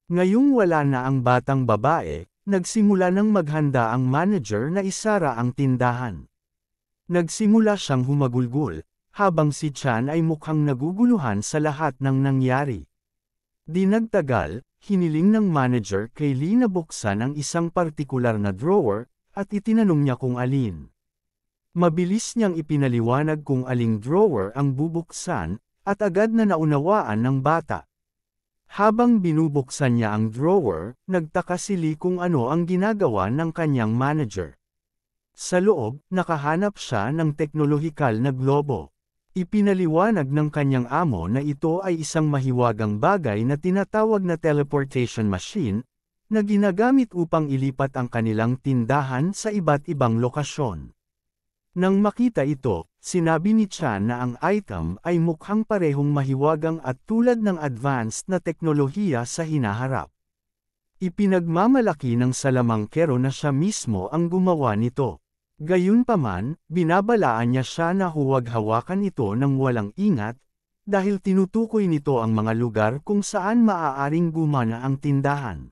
Ngayong wala na ang batang babae, nagsimula nang maghanda ang manager na isara ang tindahan. Nagsimula siyang humagulgol, habang si Chan ay mukhang naguguluhan sa lahat ng nangyari. Di nagtagal, hiniling ng manager kay Lee na buksan ang isang partikular na drawer, at itinanong niya kung alin. Mabilis niyang ipinaliwanag kung aling drawer ang bubuksan, at agad na naunawaan ng bata. Habang binubuksan niya ang drawer, nagtaka si Lee kung ano ang ginagawa ng kanyang manager. Sa loob, nakahanap siya ng teknolohikal na globo. Ipinaliwanag ng kanyang amo na ito ay isang mahiwagang bagay na tinatawag na teleportation machine, na ginagamit upang ilipat ang kanilang tindahan sa iba't ibang lokasyon. Nang makita ito, sinabi ni Chan na ang item ay mukhang parehong mahiwagang at tulad ng advanced na teknolohiya sa hinaharap. Ipinagmamalaki ng salamangkero na siya mismo ang gumawa nito. Gayunpaman, binabalaan niya siya na huwag hawakan ito ng walang ingat, dahil tinutukoy nito ang mga lugar kung saan maaaring gumana ang tindahan.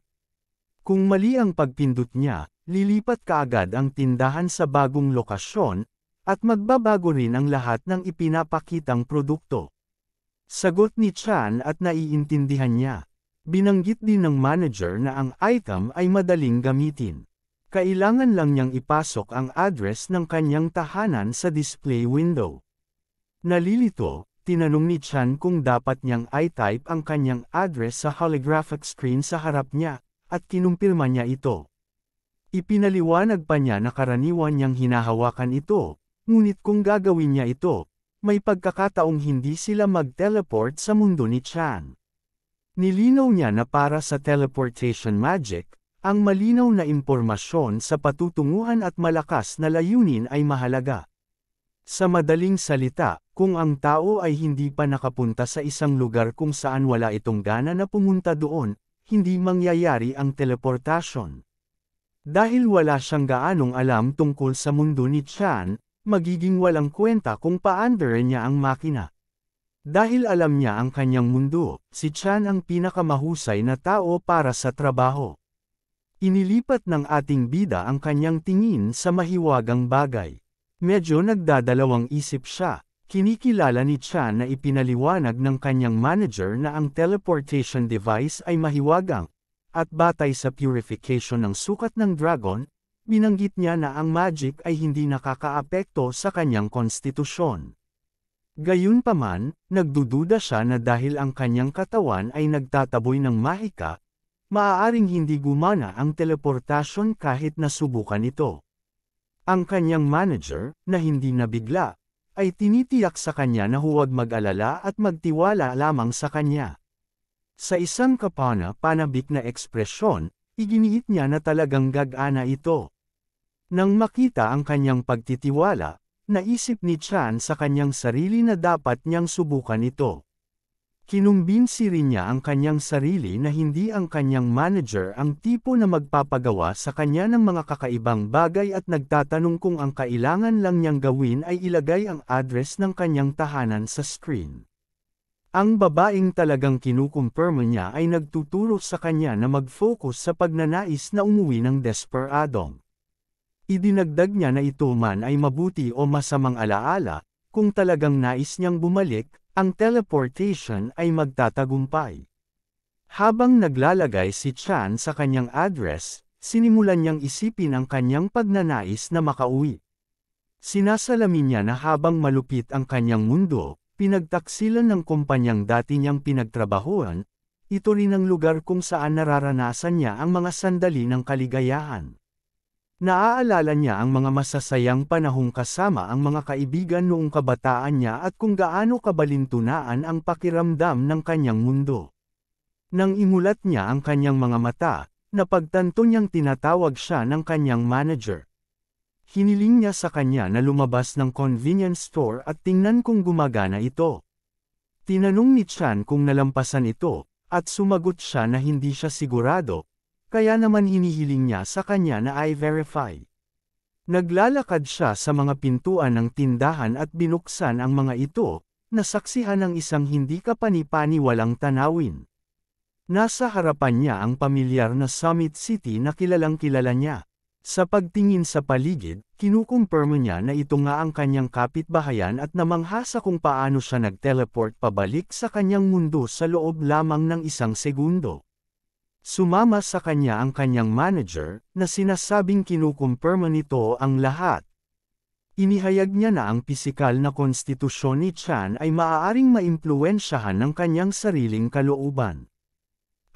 Kung mali ang pagpindot niya, lilipat kaagad ang tindahan sa bagong lokasyon, at magbabago rin ang lahat ng ipinapakitang produkto. Sagot ni Chan at naiintindihan niya. Binanggit din ng manager na ang item ay madaling gamitin. Kailangan lang niyang ipasok ang address ng kanyang tahanan sa display window. Nalilito, tinanong ni Chan kung dapat niyang i-type ang kanyang address sa holographic screen sa harap niya, at kinumpirma niya ito. Ipinaliwanag pa niya na karaniwan niyang hinahawakan ito, ngunit kung gagawin niya ito, may pagkakataong hindi sila mag-teleport sa mundo ni Chan. Nilinaw niya na para sa teleportation magic, ang malinaw na impormasyon sa patutunguhan at malakas na layunin ay mahalaga. Sa madaling salita, kung ang tao ay hindi pa nakapunta sa isang lugar kung saan wala itong gana na pumunta doon, hindi mangyayari ang teleportasyon. Dahil wala siyang gaanong alam tungkol sa mundo ni Chan, magiging walang kwenta kung paandarin niya ang makina. Dahil alam niya ang kanyang mundo, si Chan ang pinakamahusay na tao para sa trabaho. Inilipat ng ating bida ang kanyang tingin sa mahiwagang bagay. Medyo nagdadalawang isip siya, kinikilala ni Chan na ipinaliwanag ng kanyang manager na ang teleportation device ay mahiwagang, at batay sa purification ng sukat ng dragon, binanggit niya na ang magic ay hindi nakakaapekto sa kanyang konstitusyon. Gayunpaman, nagdududa siya na dahil ang kanyang katawan ay nagtataboy ng mahika, maaaring hindi gumana ang teleportasyon kahit nasubukan ito. Ang kanyang manager, na hindi nabigla, ay tinitiyak sa kanya na huwag mag-alala at magtiwala lamang sa kanya. Sa isang kapana-panabik na ekspresyon, iginiit niya na talagang gagana ito. Nang makita ang kanyang pagtitiwala, naisip ni Chan sa kanyang sarili na dapat niyang subukan ito. Kinumbinsi rin niya ang kanyang sarili na hindi ang kanyang manager ang tipo na magpapagawa sa kanya ng mga kakaibang bagay at nagtatanong kung ang kailangan lang niyang gawin ay ilagay ang address ng kanyang tahanan sa screen. Ang babaeng talagang kinukumpirma niya ay nagtuturo sa kanya na mag-focus sa pagnanais na umuwi ng desperadong. Idinagdag niya na ito man ay mabuti o masamang alaala, kung talagang nais niyang bumalik, ang teleportation ay magtatagumpay. Habang naglalagay si Chan sa kanyang address, sinimulan niyang isipin ang kanyang pagnanais na makauwi. Sinasalamin niya na habang malupit ang kanyang mundo, pinagtaksilan ng kumpanyang dati niyang pinagtrabahuan, ito rin ang lugar kung saan nararanasan niya ang mga sandali ng kaligayahan. Naaalala niya ang mga masasayang panahong kasama ang mga kaibigan noong kabataan niya at kung gaano kabalintunaan ang pakiramdam ng kanyang mundo. Nang imulat niya ang kanyang mga mata, napagtanto niyang tinatawag siya ng kanyang manager. Hiniling niya sa kanya na lumabas ng convenience store at tingnan kung gumagana ito. Tinanong ni Chan kung nalampasan ito, at sumagot siya na hindi siya sigurado, kaya naman hinihiling niya sa kanya na i-verify. Naglalakad siya sa mga pintuan ng tindahan at binuksan ang mga ito, nasaksihan ng isang hindi kapani-paniwalang tanawin. Nasa harapan niya ang pamilyar na Summit City na kilalang kilala niya. Sa pagtingin sa paligid, kinukumpirma niya na ito nga ang kanyang kapitbahayan at namangha sa kung paano siya nag-teleport pabalik sa kanyang mundo sa loob lamang ng isang segundo. Sumama sa kanya ang kanyang manager, na sinasabing kinukumpirma nito ang lahat. Inihayag niya na ang pisikal na konstitusyon ni Chan ay maaaring maimpluwensyahan ng kanyang sariling kalooban.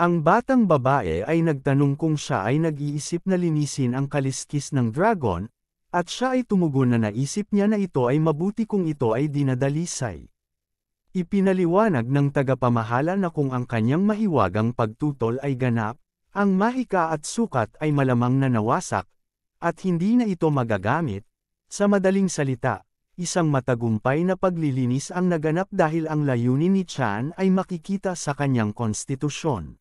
Ang batang babae ay nagtanong kung siya ay nag-iisip na linisin ang kaliskis ng dragon, at siya ay tumugon na naisip niya na ito ay mabuti kung ito ay dinadalisay. Ipinaliwanag ng tagapamahala na kung ang kanyang mahiwagang pagtutol ay ganap, ang mahika at sukat ay malamang na nawasak, at hindi na ito magagamit. Sa madaling salita, isang matagumpay na paglilinis ang naganap dahil ang layunin ni Chan ay makikita sa kanyang konstitusyon.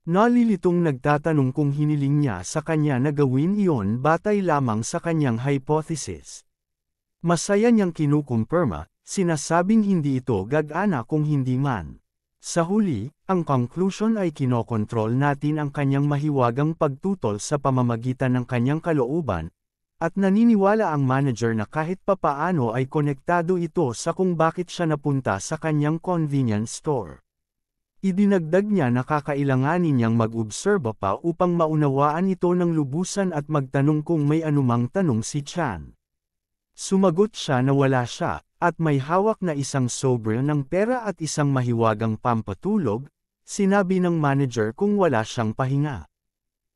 Nalilitong nagtatanong kung hiniling niya sa kanya na gawin iyon batay lamang sa kanyang hypothesis. Masaya niyang kinukumpirma, sinasabing hindi ito gagana kung hindi man. Sa huli, ang conclusion ay kinokontrol natin ang kanyang mahiwagang pagtutol sa pamamagitan ng kanyang kalooban, at naniniwala ang manager na kahit papaano ay konektado ito sa kung bakit siya napunta sa kanyang convenience store. Idinagdag niya na kakailanganin niyang mag-obserba pa upang maunawaan ito ng lubusan at magtanong kung may anumang tanong si Chan. Sumagot siya na wala siya, at may hawak na isang sobre ng pera at isang mahiwagang pampatulog, sinabi ng manager kung wala siyang pahinga.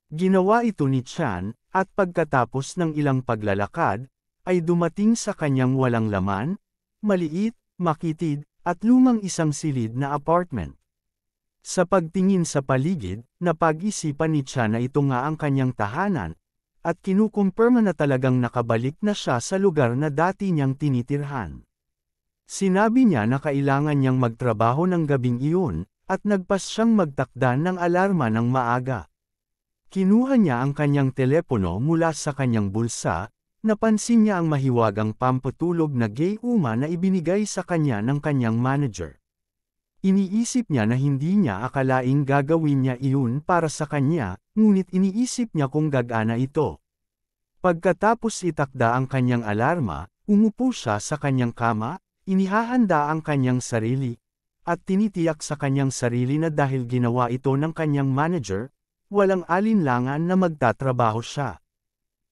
Ginawa ito ni Chan, at pagkatapos ng ilang paglalakad, ay dumating sa kanyang walang laman, maliit, makitid, at lumang isang silid na apartment. Sa pagtingin sa paligid, napag-isipan ni Chan na ito nga ang kanyang tahanan, at kinukumpirma na talagang nakabalik na siya sa lugar na dati niyang tinitirhan. Sinabi niya na kailangan niyang magtrabaho ng gabing iyon, at nagpas siyang magtakda ng alarma ng maaga. Kinuha niya ang kanyang telepono mula sa kanyang bulsa, napansin niya ang mahiwagang pampatulog na gayuma na ibinigay sa kanya ng kanyang manager. Iniisip niya na hindi niya akalaing gagawin niya iyon para sa kanya, ngunit iniisip niya kung gagana ito. Pagkatapos itakda ang kanyang alarma, umupo siya sa kanyang kama, inihahanda ang kanyang sarili, at tinitiyak sa kanyang sarili na dahil ginawa ito ng kanyang manager, walang alinlangan na magtatrabaho siya.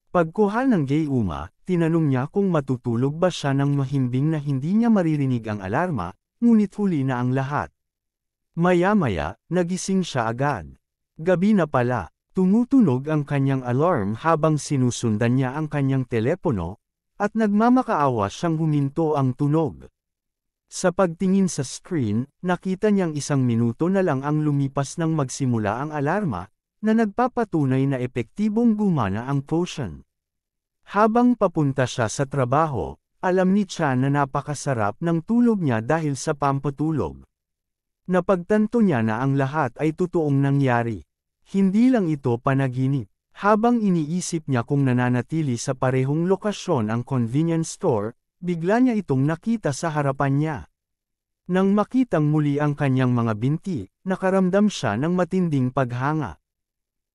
Pagkuha ng gayuma, tinanong niya kung matutulog ba siya nang mahimbing na hindi niya maririnig ang alarma, ngunit huli na ang lahat. Maya-maya, nagising siya agad. Gabi na pala, tumutunog ang kanyang alarm habang sinusundan niya ang kanyang telepono, at nagmamakaawa siyang huminto ang tunog. Sa pagtingin sa screen, nakita niyang 1 minuto na lang ang lumipas nang magsimula ang alarma, na nagpapatunay na epektibong gumana ang potion. Habang papunta siya sa trabaho, alam ni Chan na napakasarap ng tulog niya dahil sa pampatulog. Napagtanto niya na ang lahat ay totoong nangyari. Hindi lang ito panaginip. Habang iniisip niya kung nananatili sa parehong lokasyon ang convenience store, bigla niya itong nakita sa harapan niya. Nang makitang muli ang kanyang mga binti, nakaramdam siya ng matinding paghanga.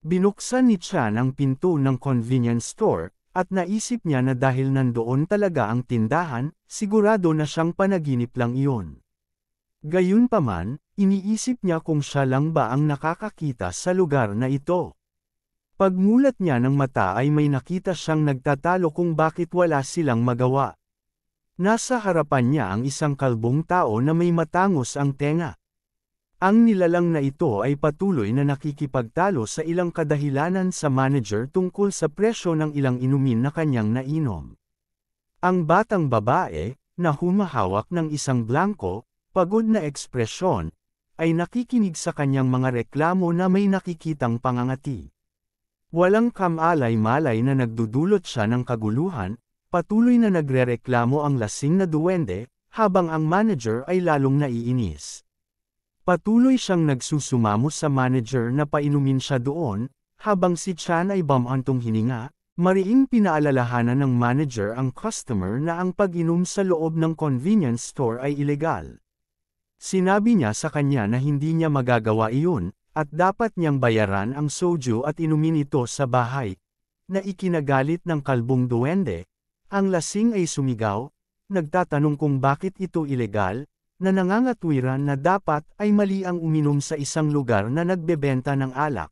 Binuksan ni Chan ang pinto ng convenience store, at naisip niya na dahil nandoon talaga ang tindahan, sigurado na siyang panaginip lang iyon. Gayunpaman, iniisip niya kung siya lang ba ang nakakakita sa lugar na ito. Pagmulat niya ng mata ay may nakita siyang nagtatalo kung bakit wala silang magawa. Nasa harapan niya ang isang kalbong tao na may matangos ang tenga. Ang nilalang na ito ay patuloy na nakikipagtalo sa ilang kadahilanan sa manager tungkol sa presyo ng ilang inumin na kanyang nainom. Ang batang babae, na humahawak ng isang blanko, pagod na ekspresyon, ay nakikinig sa kanyang mga reklamo na may nakikitang pangangati. Walang kamalay-malay na nagdudulot siya ng kaguluhan, patuloy na nagrereklamo ang lasing na duwende, habang ang manager ay lalong naiinis. Patuloy siyang nagsusumamo sa manager na painumin siya doon, habang si Chan ay bumantong hininga, mariing pinaalalahanan ng manager ang customer na ang pag-inom sa loob ng convenience store ay ilegal. Sinabi niya sa kanya na hindi niya magagawa iyon, at dapat niyang bayaran ang soju at inumin ito sa bahay. Na ikinagalit ng kalbong duwende, ang lasing ay sumigaw, nagtatanong kung bakit ito ilegal, na nangangatwiran na dapat ay mali ang uminom sa isang lugar na nagbebenta ng alak.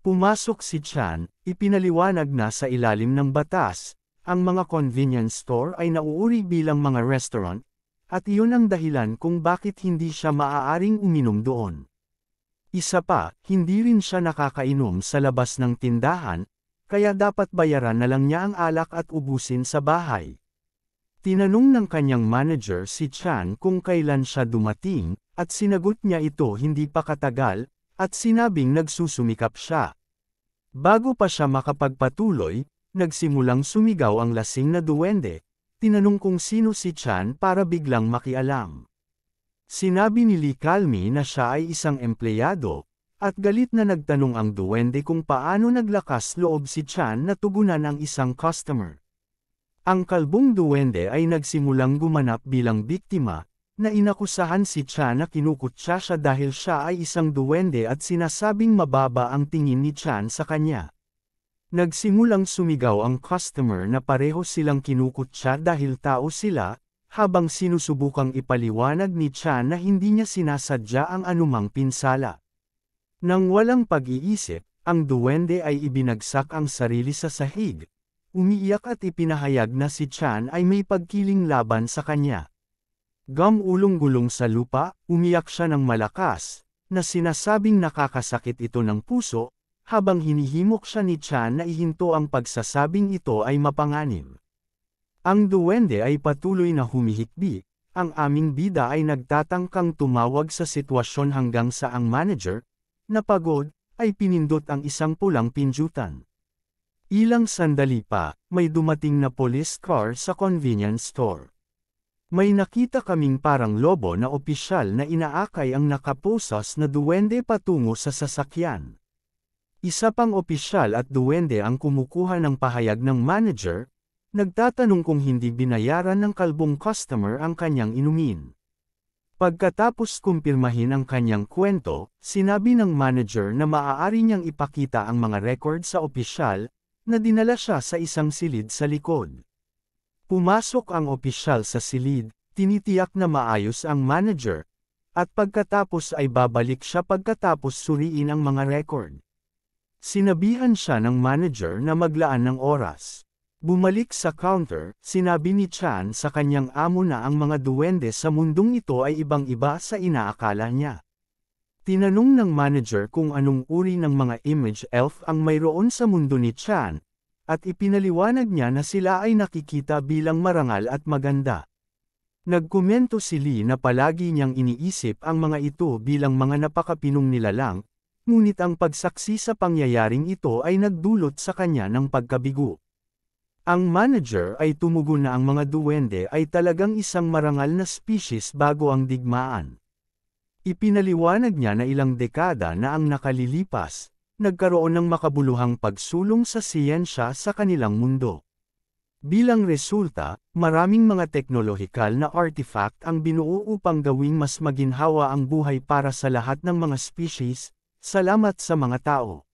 Pumasok si Chan, ipinaliwanag na sa ilalim ng batas, ang mga convenience store ay nauuri bilang mga restaurant, at iyon ang dahilan kung bakit hindi siya maaaring uminom doon. Isa pa, hindi rin siya nakakainom sa labas ng tindahan, kaya dapat bayaran na lang niya ang alak at ubusin sa bahay. Tinanong ng kanyang manager si Chan kung kailan siya dumating, at sinagot niya ito hindi pa katagal, at sinabing nagsusumikap siya. Bago pa siya makapagpatuloy, nagsimulang sumigaw ang lasing na duwende, tinanong kung sino si Chan para biglang makialam. Sinabi ni Lee Calmi na siya ay isang empleyado, at galit na nagtanong ang duwende kung paano naglakas loob si Chan na tugunan ang isang customer. Ang kalbong duwende ay nagsimulang gumanap bilang biktima, na inakusahan si Chan na kinukutya siya dahil siya ay isang duwende at sinasabing mababa ang tingin ni Chan sa kanya. Nagsimulang sumigaw ang customer na pareho silang kinukutya dahil tao sila, habang sinusubukang ipaliwanag ni Chan na hindi niya sinasadya ang anumang pinsala. Nang walang pag-iisip, ang duwende ay ibinagsak ang sarili sa sahig. Umiiyak at ipinahayag na si Chan ay may pagkiling laban sa kanya. Gumulong-gulong sa lupa, umiyak siya ng malakas, na sinasabing nakakasakit ito ng puso, habang hinihimok siya ni Chan na ihinto ang pagsasabing ito ay mapanganib. Ang duwende ay patuloy na humihikbi, ang aming bida ay nagtatangkang tumawag sa sitwasyon hanggang sa ang manager, na pagod, ay pinindot ang isang pulang pinjutan. Ilang sandali pa, may dumating na police car sa convenience store. May nakita kaming parang lobo na opisyal na inaakay ang nakaposas na duwende patungo sa sasakyan. Isa pang opisyal at duwende ang kumukuha ng pahayag ng manager, nagtatanong kung hindi binayaran ng kalbong customer ang kanyang inumin. Pagkatapos kumpirmahin ang kanyang kwento, sinabi ng manager na maaari niyang ipakita ang mga record sa opisyal, na dinala siya sa isang silid sa likod. Pumasok ang opisyal sa silid, tinitiyak na maayos ang manager, at pagkatapos ay babalik siya pagkatapos suriin ang mga record. Sinabihan siya ng manager na maglaan ng oras. Bumalik sa counter, sinabi ni Chan sa kanyang amo na ang mga duwende sa mundong ito ay ibang-iba sa inaakala niya. Tinanong ng manager kung anong uri ng mga image elf ang mayroon sa mundo ni Chan, at ipinaliwanag niya na sila ay nakikita bilang marangal at maganda. Nagkomento si Lee na palagi niyang iniisip ang mga ito bilang mga napakapinong nilalang, ngunit ang pagsaksi sa pangyayaring ito ay nagdulot sa kanya ng pagkabigo. Ang manager ay tumugon na ang mga duwende ay talagang isang marangal na species bago ang digmaan. Ipinaliwanag niya na ilang dekada na ang nakalilipas, nagkaroon ng makabuluhang pagsulong sa siyensya sa kanilang mundo. Bilang resulta, maraming mga teknolohikal na artifact ang binuo upang gawing mas maginhawa ang buhay para sa lahat ng mga species, salamat sa mga tao.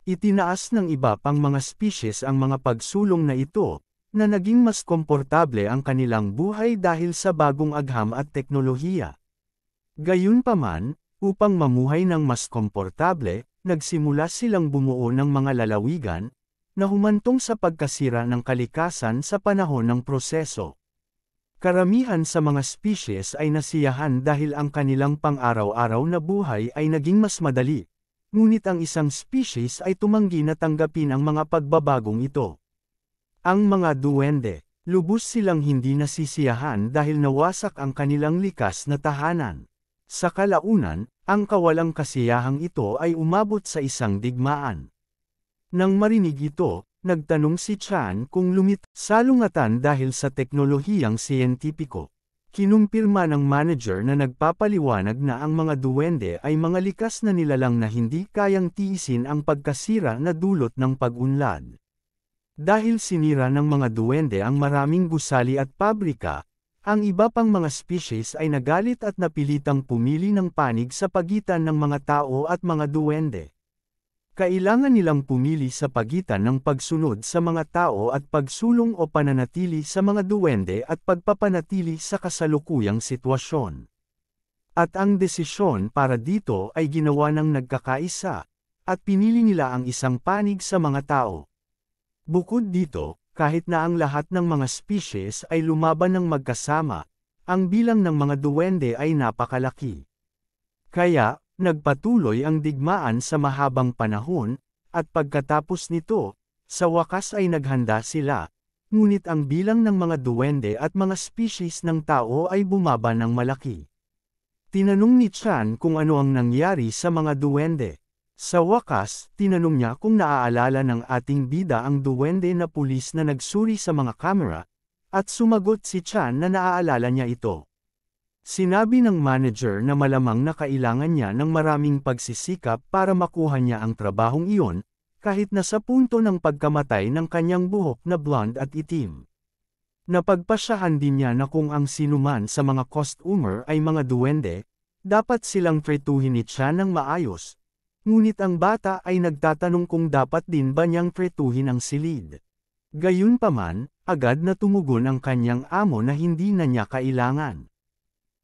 Itinaas ng iba pang mga species ang mga pagsulong na ito, na naging mas komportable ang kanilang buhay dahil sa bagong agham at teknolohiya. Gayunpaman, upang mamuhay ng mas komportable, nagsimula silang bumuo ng mga lalawigan, na humantong sa pagkasira ng kalikasan sa panahon ng proseso. Karamihan sa mga species ay nasiyahan dahil ang kanilang pang-araw-araw na buhay ay naging mas madali, ngunit ang isang species ay tumanggi na tanggapin ang mga pagbabagong ito. Ang mga duwende, lubos silang hindi nasisiyahan dahil nawasak ang kanilang likas na tahanan. Sa kalaunan, ang kawalang kasiyahang ito ay umabot sa isang digmaan. Nang marinig ito, nagtanong si Chan kung salungatan dahil sa teknolohiyang siyentipiko. Kinumpirma ng manager na nagpapaliwanag na ang mga duwende ay mga likas na nilalang na hindi kayang tiisin ang pagkasira na dulot ng pag-unlad. Dahil sinira ng mga duwende ang maraming gusali at pabrika, Ang iba pang mga species ay nagalit at napilitang pumili ng panig sa pagitan ng mga tao at mga duwende. Kailangan nilang pumili sa pagitan ng pagsunod sa mga tao at pagsulong o pananatili sa mga duwende at pagpapanatili sa kasalukuyang sitwasyon. At ang desisyon para dito ay ginawa ng nagkakaisa, at pinili nila ang isang panig sa mga tao. Bukod dito, kahit na ang lahat ng mga species ay lumaban ng magkasama, ang bilang ng mga duwende ay napakalaki. Kaya, nagpatuloy ang digmaan sa mahabang panahon, at pagkatapos nito, sa wakas ay naghanda sila, ngunit ang bilang ng mga duwende at mga species ng tao ay bumaba ng malaki. Tinanong ni Chan kung ano ang nangyari sa mga duwende. Sa wakas, tinanong niya kung naaalala ng ating bida ang duwende na pulis na nagsuri sa mga kamera, at sumagot si Chan na naaalala niya ito. Sinabi ng manager na malamang na kailangan niya ng maraming pagsisikap para makuha niya ang trabahong iyon, kahit na sa punto ng pagkamatay ng kanyang buhok na blonde at itim. Napagpasyahan din niya na kung ang sinuman sa mga customer ay mga duwende, dapat silang tretuhin ni Chan ng maayos. Ngunit ang bata ay nagtatanong kung dapat din ba niyang tretuhin ang silid. Gayunpaman, agad na tumugon ang kanyang amo na hindi na niya kailangan.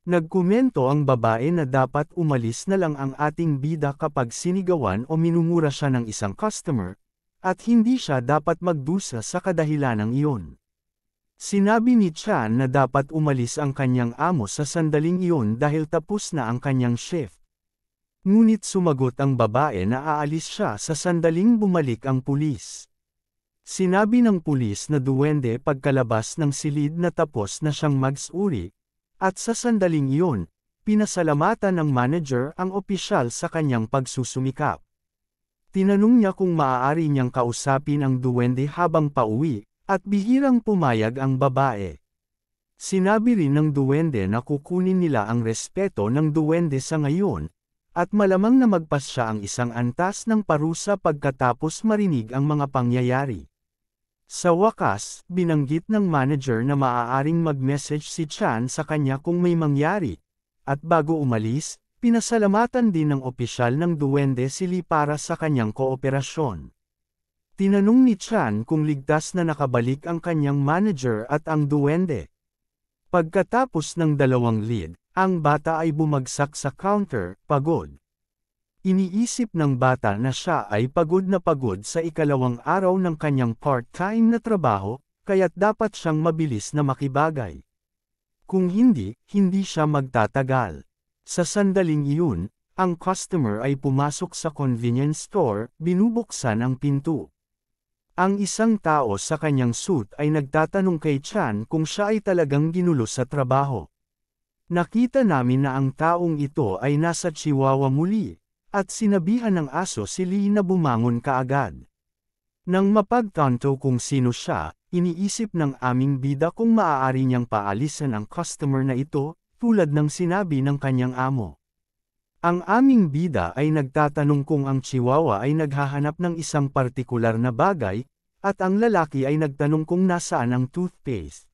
Nagkomento ang babae na dapat umalis na lang ang ating bida kapag sinigawan o minumura siya ng isang customer, at hindi siya dapat magdusa sa kadahilanang iyon. Sinabi ni Chan na dapat umalis ang kanyang amo sa sandaling iyon dahil tapos na ang kanyang shift. Ngunit sumagot ang babae na aalis siya sa sandaling bumalik ang pulis. Sinabi ng pulis na duwende pagkalabas ng silid na tapos na siyang magsuri, at sa sandaling iyon, pinasalamatan ng manager ang opisyal sa kanyang pagsusumikap. Tinanong niya kung maaari niyang kausapin ang duwende habang pauwi, at bihirang pumayag ang babae. Sinabi rin ng duwende na kukunin nila ang respeto ng duwende sa ngayon, at malamang na magpasya ang isang antas ng parusa pagkatapos marinig ang mga pangyayari. Sa wakas, binanggit ng manager na maaaring mag-message si Chan sa kanya kung may mangyari, at bago umalis, pinasalamatan din ng opisyal ng duwende si Lee para sa kanyang kooperasyon. Tinanong ni Chan kung ligtas na nakabalik ang kanyang manager at ang duwende. Pagkatapos ng dalawang lead, ang bata ay bumagsak sa counter, pagod. Iniisip ng bata na siya ay pagod sa ikalawang araw ng kanyang part-time na trabaho, kaya't dapat siyang mabilis na makibagay. Kung hindi, hindi siya magtatagal. Sa sandaling iyon, ang customer ay pumasok sa convenience store, binubuksan ang pinto. Ang isang tao sa kanyang suit ay nagtatanong kay Chan kung siya ay talagang ginulo sa trabaho. Nakita namin na ang taong ito ay nasa Chihuahua muli, at sinabihan ng aso si Lee na bumangon kaagad. Nang mapagtanto kung sino siya, iniisip ng aming bida kung maaari niyang paalisan ang customer na ito, tulad ng sinabi ng kanyang amo. Ang aming bida ay nagtatanong kung ang Chihuahua ay naghahanap ng isang partikular na bagay, at ang lalaki ay nagtanong kung nasaan ang toothpaste.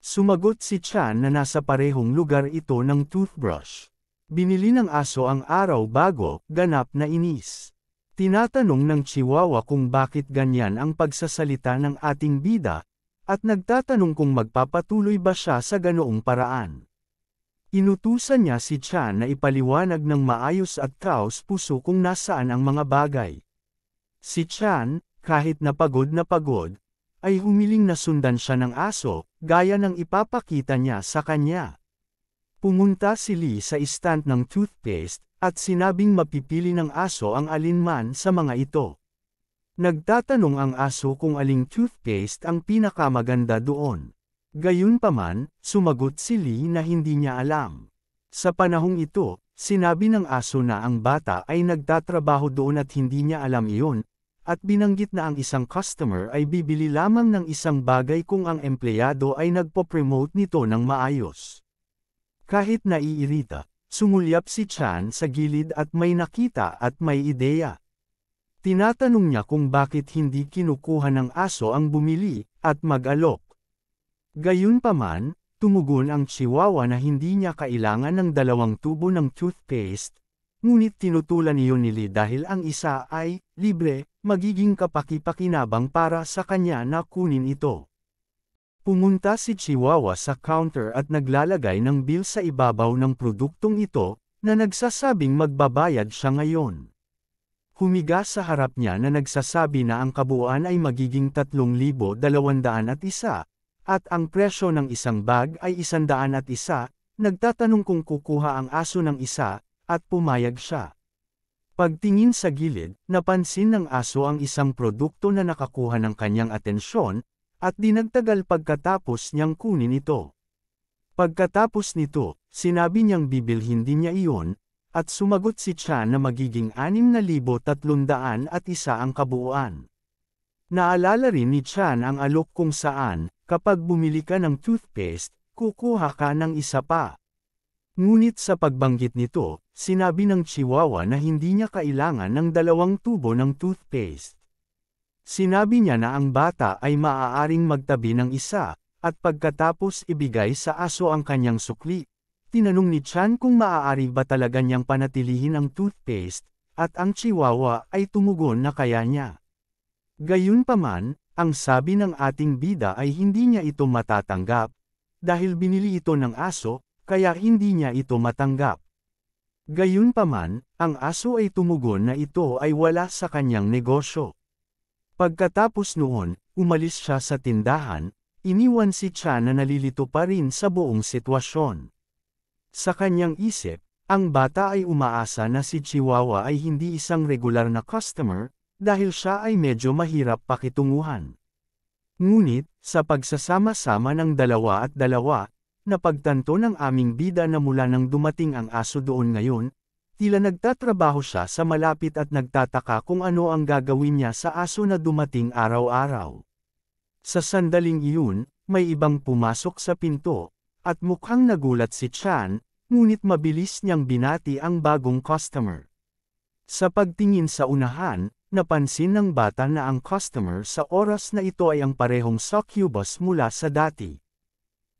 Sumagot si Chan na nasa parehong lugar ito ng toothbrush. Binili ng aso ang araw bago, ganap na inis. Tinatanong ng Chihuahua kung bakit ganyan ang pagsasalita ng ating bida, at nagtatanong kung magpapatuloy ba siya sa ganoong paraan. Inutusan niya si Chan na ipaliwanag ng maayos at taos puso kung nasaan ang mga bagay. Si Chan, kahit na pagod, ay humiling na sundan siya ng aso, gaya ng ipapakita niya sa kanya. Pumunta si Lee sa stand ng toothpaste, at sinabing mapipili ng aso ang alinman sa mga ito. Nagtatanong ang aso kung aling toothpaste ang pinakamaganda doon. Gayunpaman, sumagot si Lee na hindi niya alam. Sa panahong ito, sinabi ng aso na ang bata ay nagtatrabaho doon at hindi niya alam iyon, at binanggit na ang isang customer ay bibili lamang ng isang bagay kung ang empleyado ay nagpo-promote nito ng maayos. Kahit naiirita, sumulyap si Chan sa gilid at may nakita at may ideya. Tinatanong niya kung bakit hindi kinukuha ng aso ang bumili, at mag-alok. Gayunpaman, Tumugon ang chihuahua na hindi niya kailangan ng 2 tubo ng toothpaste, ngunit tinutulan iyon ni Lee dahil ang isa ay libre, magiging kapaki-pakinabang para sa kanya na kunin ito. Pumunta si Chihuahua sa counter at naglalagay ng bill sa ibabaw ng produktong ito, na nagsasabing magbabayad siya ngayon. Humiga sa harap niya na nagsasabi na ang kabuuan ay magiging 3,201, at ang presyo ng isang bag ay 101, nagtatanong kung kukuha ang aso ng isa, at pumayag siya. Pagtingin sa gilid, napansin ng aso ang isang produkto na nakakuha ng kanyang atensyon, at di nagtagal pagkatapos niyang kunin ito. Pagkatapos nito, sinabi niyang bibilhin din niya iyon, at sumagot si Chan na magiging 6,301 ang kabuuan. Naalala rin ni Chan ang alok kung saan, kapag bumili ka ng toothpaste, kukuha ka ng isa pa. Ngunit sa pagbanggit nito, sinabi ng Chihuahua na hindi niya kailangan ng 2 tubo ng toothpaste. Sinabi niya na ang bata ay maaaring magtabi ng isa, at pagkatapos ibigay sa aso ang kanyang sukli. Tinanong ni Chan kung maaari ba talaga niyang panatilihin ang toothpaste, at ang Chihuahua ay tumugon na kaya niya. Gayunpaman, ang sabi ng ating bida ay hindi niya ito matatanggap, dahil binili ito ng aso, kaya hindi niya ito matanggap. Gayunpaman, ang aso ay tumugon na ito ay wala sa kanyang negosyo. Pagkatapos noon, umalis siya sa tindahan, iniwan si Chan na nalilito pa rin sa buong sitwasyon. Sa kanyang isip, ang bata ay umaasa na si Chihuahua ay hindi isang regular na customer, dahil siya ay medyo mahirap pakitunguhan. Ngunit, sa pagsasama-sama ng 2 at 2, napagtanto ng aming bida na mula nang dumating ang aso doon ngayon, tila nagtatrabaho siya sa malapit at nagtataka kung ano ang gagawin niya sa aso na dumating araw-araw. Sa sandaling iyon, may ibang pumasok sa pinto, at mukhang nagulat si Chan, ngunit mabilis niyang binati ang bagong customer. Sa pagtingin sa unahan, napansin ng bata na ang customer sa oras na ito ay ang parehong succubus mula sa dati.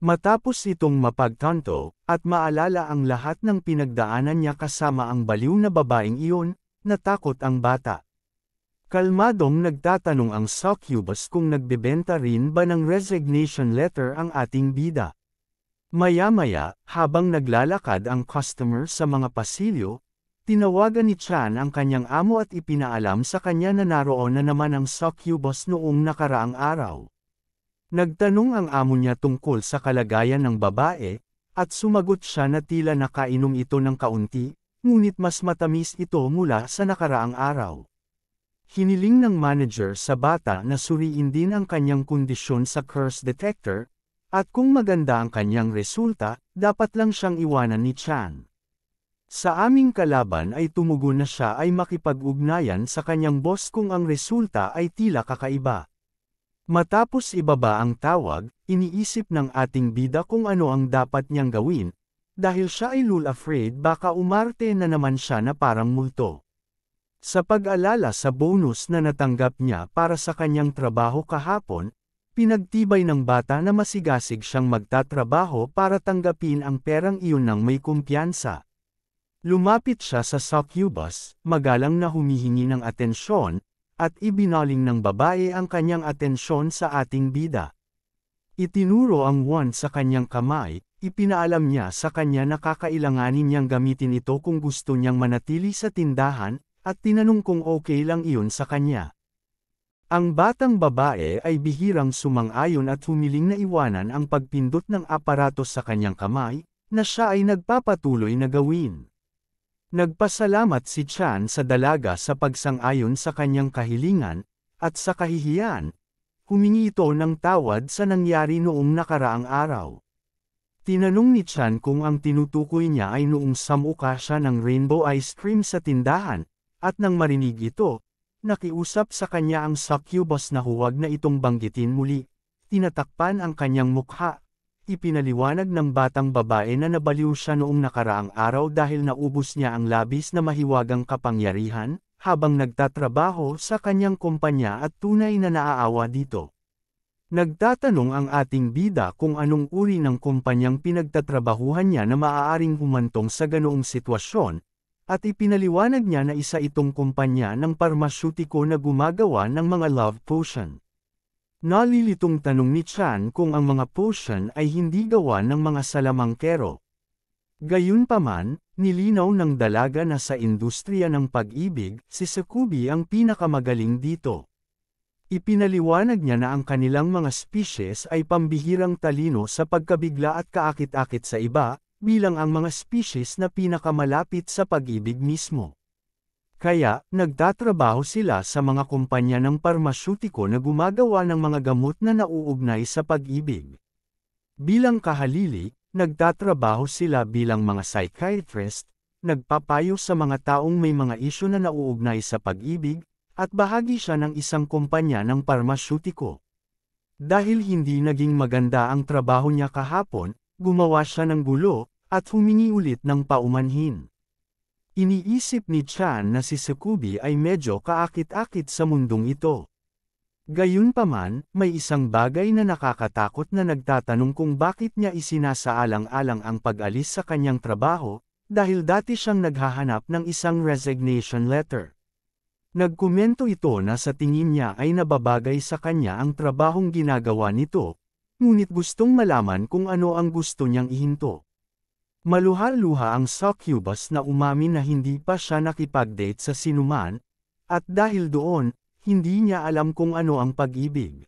Matapos itong mapagtanto, at maalala ang lahat ng pinagdaanan niya kasama ang baliw na babaeng iyon, natakot ang bata. Kalmadong nagtatanong ang succubus kung nagbebenta rin ba ng resignation letter ang ating bida. Maya-maya, habang naglalakad ang customer sa mga pasilyo, tinawagan ni Chan ang kanyang amo at ipinaalam sa kanya na naroon na naman ang succubus noong nakaraang araw. Nagtanong ang amo niya tungkol sa kalagayan ng babae, at sumagot siya na tila nakainom ito ng kaunti, ngunit mas matamis ito mula sa nakaraang araw. Hiniling ng manager sa bata na suriin din ang kanyang kondisyon sa curse detector, at kung maganda ang kanyang resulta, dapat lang siyang iwanan ni Chan. Sa aming kalaban ay tumugon na siya ay makipag-ugnayan sa kanyang boss kung ang resulta ay tila kakaiba. Matapos ibaba ang tawag, iniisip ng ating bida kung ano ang dapat niyang gawin, dahil siya ay afraid baka umarte na naman siya na parang multo. Sa pag-alala sa bonus na natanggap niya para sa kanyang trabaho kahapon, pinagtibay ng bata na masigasig siyang magtatrabaho para tanggapin ang perang iyon ng may kumpiyansa. Lumapit siya sa succubus, magalang na humihingi ng atensyon, at ibinaling ng babae ang kanyang atensyon sa ating bida. Itinuro ang wand sa kanyang kamay, ipinaalam niya sa kanya na kakailanganin niyang gamitin ito kung gusto niyang manatili sa tindahan, at tinanong kung okay lang iyon sa kanya. Ang batang babae ay bihirang sumang-ayon at humiling na iwanan ang pagpindot ng aparatos sa kanyang kamay, na siya ay nagpapatuloy na gawin. Nagpasalamat si Chan sa dalaga sa pagsang-ayon sa kanyang kahilingan, at sa kahihiyan, humingi ito ng tawad sa nangyari noong nakaraang araw. Tinanong ni Chan kung ang tinutukoy niya ay noong samuka siya ng rainbow ice cream sa tindahan, at nang marinig ito, nakiusap sa kanya ang succubus na huwag na itong banggitin muli. Tinatakpan ang kanyang mukha. Ipinaliwanag ng batang babae na nabaliw siya noong nakaraang araw dahil naubos niya ang labis na mahiwagang kapangyarihan, habang nagtatrabaho sa kanyang kumpanya at tunay na naaawa dito. Nagtatanong ang ating bida kung anong uri ng kumpanyang pinagtatrabahuhan niya na maaaring humantong sa ganoong sitwasyon, at ipinaliwanag niya na isa itong kumpanya ng parmasyutiko na gumagawa ng mga love potion. Nalilitong tanong ni Chan kung ang mga potion ay hindi gawa ng mga salamangkero. Gayunpaman, nilinaw ng dalaga na sa industriya ng pag-ibig, si Sakubi ang pinakamagaling dito. Ipinaliwanag niya na ang kanilang mga species ay pambihirang talino sa pagkabigla at kaakit-akit sa iba, bilang ang mga species na pinakamalapit sa pag-ibig mismo. Kaya, nagtatrabaho sila sa mga kumpanya ng parmasyutiko na gumagawa ng mga gamot na nauugnay sa pag-ibig. Bilang kahalili, nagtatrabaho sila bilang mga psychiatrist, nagpapayo sa mga taong may mga isyu na nauugnay sa pag-ibig, at bahagi siya ng isang kumpanya ng parmasyutiko. Dahil hindi naging maganda ang trabaho niya kahapon, gumawa siya ng gulo, at humingi ulit ng paumanhin. Iniisip ni Chan na si Sakubi ay medyo kaakit-akit sa mundong ito. Gayunpaman, may isang bagay na nakakatakot na nagtatanong kung bakit niya isinasaalang-alang ang pag-alis sa kanyang trabaho, dahil dati siyang naghahanap ng isang resignation letter. Nagkomento ito na sa tingin niya ay nababagay sa kanya ang trabahong ginagawa nito, ngunit gustong malaman kung ano ang gusto niyang ihinto. Maluha-luha ang succubus na umamin na hindi pa siya nakipag-date sa sinuman, at dahil doon, hindi niya alam kung ano ang pag-ibig.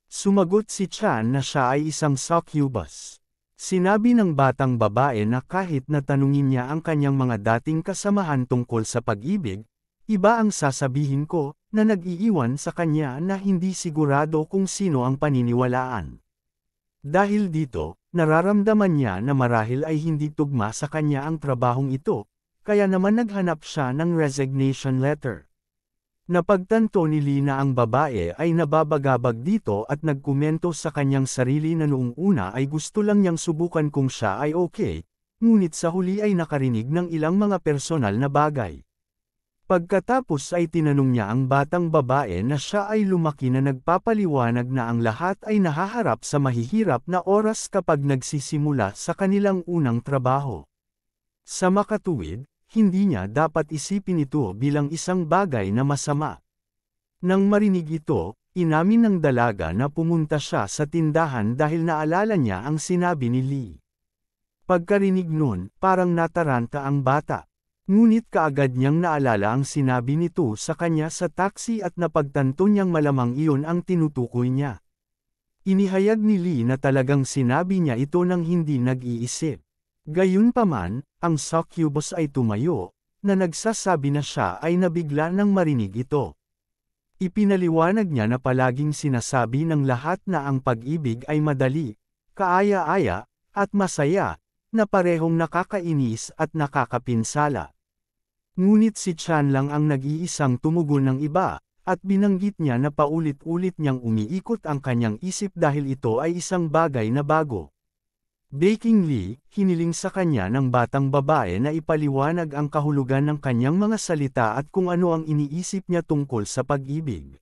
Sumagot si Chan na siya ay isang succubus. Sinabi ng batang babae na kahit na tanungin niya ang kanyang mga dating kasamahan tungkol sa pag-ibig, iba ang sasabihin ko, na nag-iiwan sa kanya na hindi sigurado kung sino ang paniniwalaan. Dahil dito, nararamdaman niya na marahil ay hindi tugma sa kanya ang trabahong ito, kaya naman naghanap siya ng resignation letter. Napagtanto ni Lee na ang babae ay nababagabag dito at nagkomento sa kanyang sarili na noong una ay gusto lang niyang subukan kung siya ay okay, ngunit sa huli ay nakarinig ng ilang mga personal na bagay. Pagkatapos ay tinanong niya ang batang babae na siya ay lumaki na nagpapaliwanag na ang lahat ay nahaharap sa mahihirap na oras kapag nagsisimula sa kanilang unang trabaho. Sa makatuwid, hindi niya dapat isipin ito bilang isang bagay na masama. Nang marinig ito, inamin ng dalaga na pumunta siya sa tindahan dahil naalala niya ang sinabi ni Lee. Pagkarinig nun, parang nataranta ang bata. Ngunit kaagad niyang naalala ang sinabi nito sa kanya sa taxi at napagtanto niyang malamang iyon ang tinutukoy niya. Inihayag ni Lee na talagang sinabi niya ito nang hindi nag-iisip. Gayunpaman, ang succubus ay tumayo, na nagsasabi na siya ay nabigla nang marinig ito. Ipinaliwanag niya na palaging sinasabi ng lahat na ang pag-ibig ay madali, kaaya-aya, at masaya, na parehong nakakainis at nakakapinsala. Ngunit si Chan lang ang nag-iisang tumugon ng iba, at binanggit niya na paulit-ulit niyang umiikot ang kanyang isip dahil ito ay isang bagay na bago. Bakingly, hiniling sa kanya ng batang babae na ipaliwanag ang kahulugan ng kanyang mga salita at kung ano ang iniisip niya tungkol sa pag-ibig.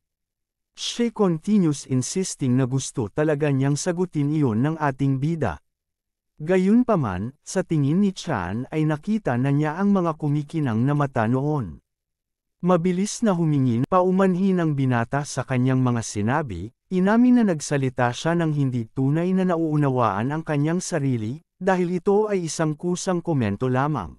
She continues insisting na gusto talaga niyang sagutin iyon ng ating bida. Gayunpaman, sa tingin ni Chan ay nakita na niya ang mga kumikinang na mata noon. Mabilis na humingin paumanhin ang binata sa kanyang mga sinabi, inamin na nagsalita siya ng hindi tunay na nauunawaan ang kanyang sarili, dahil ito ay isang kusang komento lamang.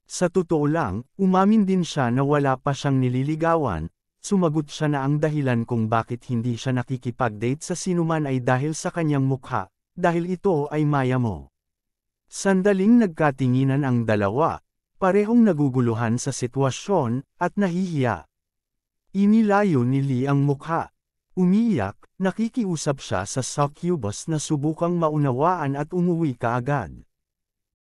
Sa totoo lang, umamin din siya na wala pa siyang nililigawan, sumagot siya na ang dahilan kung bakit hindi siya nakikipag-date sa sinuman ay dahil sa kanyang mukha. Dahil ito ay maya mo. Sandaling nagkatinginan ang dalawa, parehong naguguluhan sa sitwasyon, at nahihiya. Inilayo ni Lee ang mukha. Umiiyak, nakikiusap siya sa succubus na subukang maunawaan at umuwi kaagad.